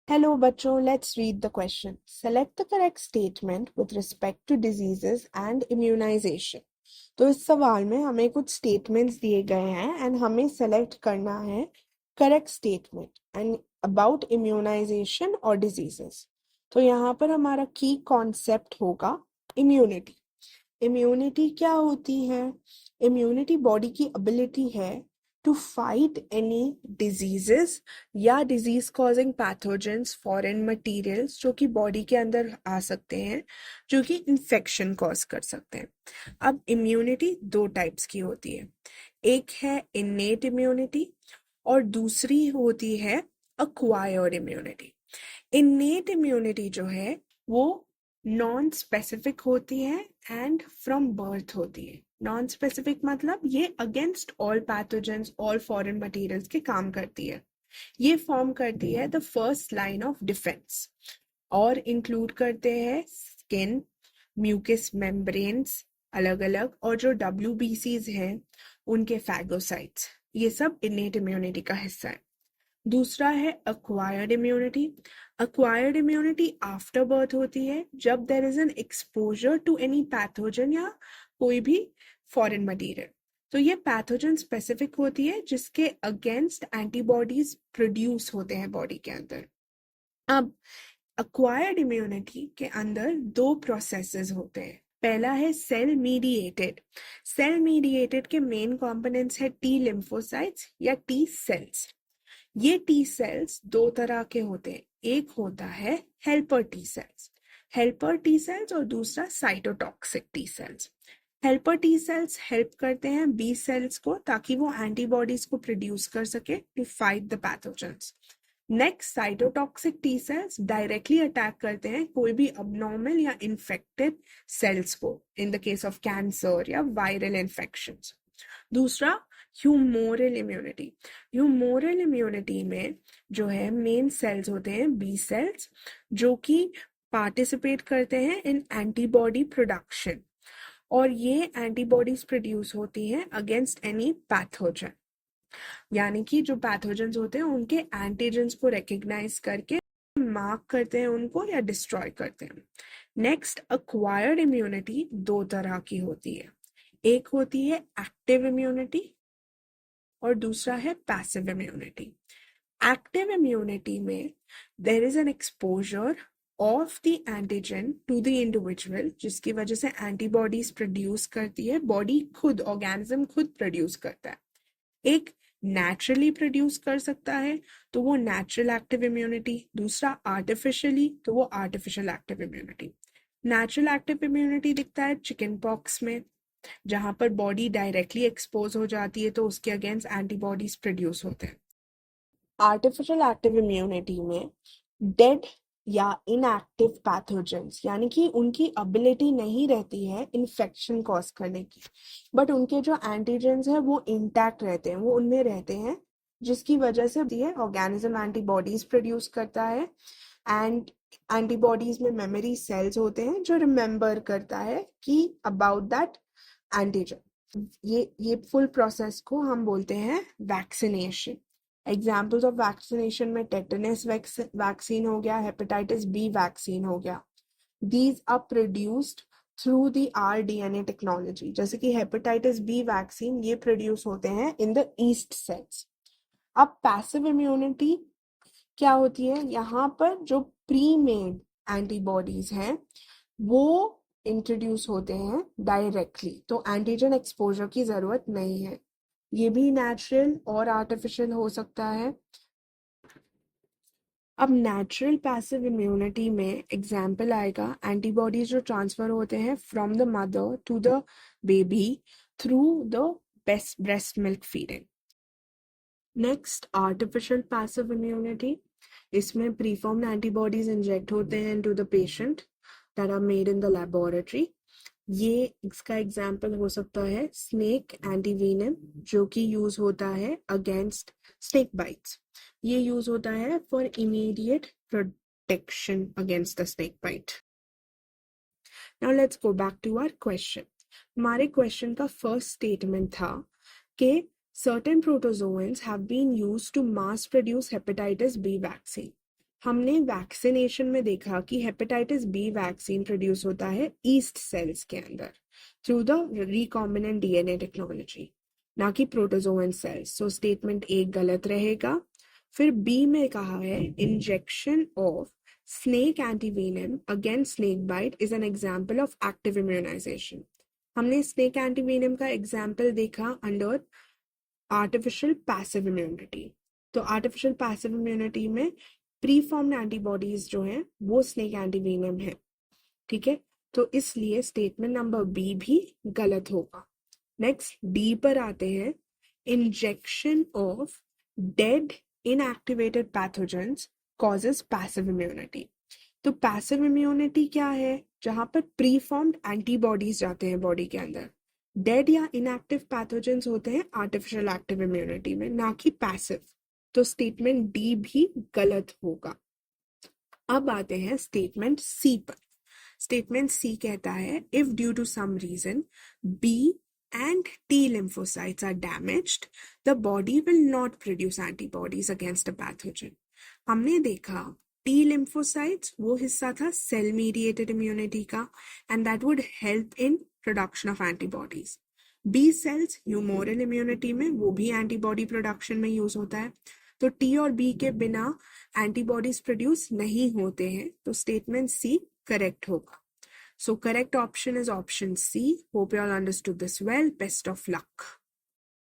Hello बच्चों, let's read the question. Select the correct statement with respect to diseases and immunization. तो इस सवाल में हमें कुछ statements दिए गए हैं and हमें select करना है correct statement and about immunization or diseases. तो यहाँ पर हमारा key concept होगा immunity. इम्यूनिटी क्या होती है? इम्यूनिटी बॉडी की एबिलिटी है टू फाइट एनी डिजीजेस या disease causing pathogens foreign materials जो कि बॉडी के अंदर आ सकते हैं, जो कि इन्फेक्शन कॉज कर सकते हैं। अब इम्यूनिटी दो टाइप्स की होती है, एक है इनेट इम्यूनिटी और दूसरी होती है अक्वायर्ड इम्यूनिटी। इनेट इम्यूनिटी जो है वो नॉन स्पेसिफिक होती है एंड फ्रॉम बर्थ होती है। नॉन स्पेसिफिक मतलब ये against all pathogens, all foreign materials के काम करती है। ये फॉर्म करती है the first line of defence और इंक्लूड करते हैं स्किन, म्यूकस मेम्ब्रेन्स अलग अलग, और जो WBCs हैं उनके फैगोसाइट्स, ये सब इनेट इम्यूनिटी का हिस्सा है। दूसरा है acquired immunity. Acquired immunity after birth होती है जब there is an exposure to any pathogen या कोई भी फॉरेन मटेरियल। तो ये पैथोजन स्पेसिफिक होती है जिसके अगेंस्ट एंटीबॉडीज प्रोड्यूस होते हैं बॉडी के अंदर। अब अक्वायर्ड इम्यूनिटी के अंदर दो प्रोसेसेस होते हैं। पहला है सेल मीडिएटेड। सेल मीडिएटेड के मेन कंपोनेंट्स है टी लिम्फोसाइट्स या टी सेल्स। ये टी सेल्स दो तरह के होते हैं, एक होता है हेल्पर टी सेल्स और दूसरा cytotoxic T sales. Helper T cells help करते हैं बी सेल्स को ताकि वो एंटीबॉडीज को प्रोड्यूस कर सके to fight the pathogens. Next cytotoxic T cells directly attack करते हैं कोई भी अबनॉर्मल या इन्फेक्टेड सेल्स को, in the case of cancer या वायरल इन्फेक्शंस। दूसरा ह्यूमोरल इम्यूनिटी। ह्यूमोरल इम्यूनिटी में जो है मेन सेल्स होते हैं बी सेल्स जो कि पार्टिसिपेट करते हैं इन एंटीबॉडी प्रोडक्शन, और ये एंटीबॉडीज प्रोड्यूस होती हैं अगेंस्ट एनी पैथोजन, यानी कि जो पैथोजेंस होते हैं उनके एंटीजेंस को रिकग्नाइज करके मार्क करते हैं उनको या डिस्ट्रॉय करते हैं। नेक्स्ट अक्वायर्ड इम्यूनिटी दो तरह की होती है, एक होती है एक्टिव इम्यूनिटी और दूसरा है पैसिव इम्यूनिटी। एक्टिव इम्यूनिटी में there is an exposure of the antigen to the individual जिसकी वजह से एंटीबॉडीज प्रोड्यूस करती है, बॉडी खुद, ऑर्गेनिज्म खुद प्रोड्यूस करता है। एक नेचुरली प्रोड्यूस कर सकता है तो वो नेचुरल एक्टिव इम्यूनिटी, दूसरा आर्टिफिशियली तो वो artificial active immunity. Natural active immunity दिखता है चिकन पॉक्स में, जहां पर बॉडी डायरेक्टली एक्सपोज हो जाती है तो उसके अगेंस्ट एंटीबॉडीज प्रोड्यूस होते हैं। आर्टिफिशियल एक्टिव इम्यूनिटी में डेड या इनएक्टिव पैथोजेंस, यानी कि उनकी एबिलिटी नहीं रहती है इन्फेक्शन कॉज करने की, बट उनके जो एंटीजेंस है वो इंटैक्ट रहते हैं, वो उनमें रहते हैं, जिसकी वजह से ऑर्गेनिज्म एंटीबॉडीज प्रोड्यूस करता है एंड एंटीबॉडीज में मेमोरी सेल्स होते हैं जो रिमेम्बर करता है कि अबाउट दैट एंटीजन। ये फुल प्रोसेस को हम बोलते हैं वैक्सीनेशन। एग्जाम्पल्स ऑफ वैक्सीनेशन में टेटनस वैक्सीन हो गया, हेपेटाइटिस बी वैक्सीन हो गया। These are produced through the rDNA technology. जैसे कि हेपेटाइटिस बी वैक्सीन ये प्रोड्यूस होते हैं इन द ईस्ट सेल्स। अब पैसिव इम्यूनिटी क्या होती है? यहाँ पर जो प्री मेड एंटीबॉडीज हैं वो इंट्रोड्यूस होते हैं डायरेक्टली, तो एंटीजन एक्सपोजर की जरूरत नहीं है। ये भी नेचुरल और आर्टिफिशियल हो सकता है। अब नेचुरल पैसिव इम्यूनिटी में एग्जाम्पल आएगा एंटीबॉडीज जो ट्रांसफर होते हैं from the mother to the baby through the breast milk feeding. Next artificial passive immunity, इसमें प्रीफॉर्म्ड एंटीबॉडीज इंजेक्ट होते हैं into the patient that are made in the laboratory. ये इसका एग्जाम्पल हो सकता है स्नेक एंटीवेनम जो कि यूज होता है अगेंस्ट स्नेक बाइट्स। ये यूज होता है for immediate protection against the snake bite. Now let's go back to our question. हमारे क्वेश्चन का फर्स्ट स्टेटमेंट था कि certain protozoans have been used to mass produce hepatitis B vaccine. हमने vaccination में देखा कि हेपेटाइटिस बी वैक्सीन प्रोड्यूस होता है ईस्ट सेल्स के अंदर through the recombinant DNA technology, ना कि protozoan cells. So statement A गलत रहेगा। फिर बी में कहा है injection of snake antivenom against snake bite is an example of active immunization. हमने स्नेक एंटीवेनम का एग्जाम्पल देखा अंडर आर्टिफिशियल पैसिव इम्यूनिटी। तो आर्टिफिशियल पैसिव इम्यूनिटी में प्री फॉर्म्ड एंटीबॉडीज जो हैं वो स्नेक एंटीवेनम है। ठीक है, तो इसलिए स्टेटमेंट नंबर बी भी गलत होगा। नेक्स्ट डी पर आते हैं। Injection of dead inactivated pathogens causes passive immunity. तो पैसिव इम्यूनिटी क्या है? जहां पर प्री फॉर्म्ड एंटीबॉडीज जाते हैं बॉडी के अंदर। डेड या इनएक्टिव पैथोजेंस होते हैं आर्टिफिशियल एक्टिव इम्यूनिटी में, ना कि पैसिव। तो स्टेटमेंट डी भी गलत होगा। अब आते हैं स्टेटमेंट सी पर। स्टेटमेंट सी कहता है if due to some reason B and T lymphocytes are damaged, the body will not produce antibodies against a pathogen. हमने देखा T lymphocytes वो हिस्सा था सेल मीडिएटेड इम्यूनिटी का and that would help in production of antibodies. B cells humoral immunity में वो भी antibody production में यूज होता है। तो T और B के बिना एंटीबॉडीज प्रोड्यूस नहीं होते हैं, तो स्टेटमेंट सी करेक्ट होगा। So correct option is option C. Hope you all understood this well. Best of luck.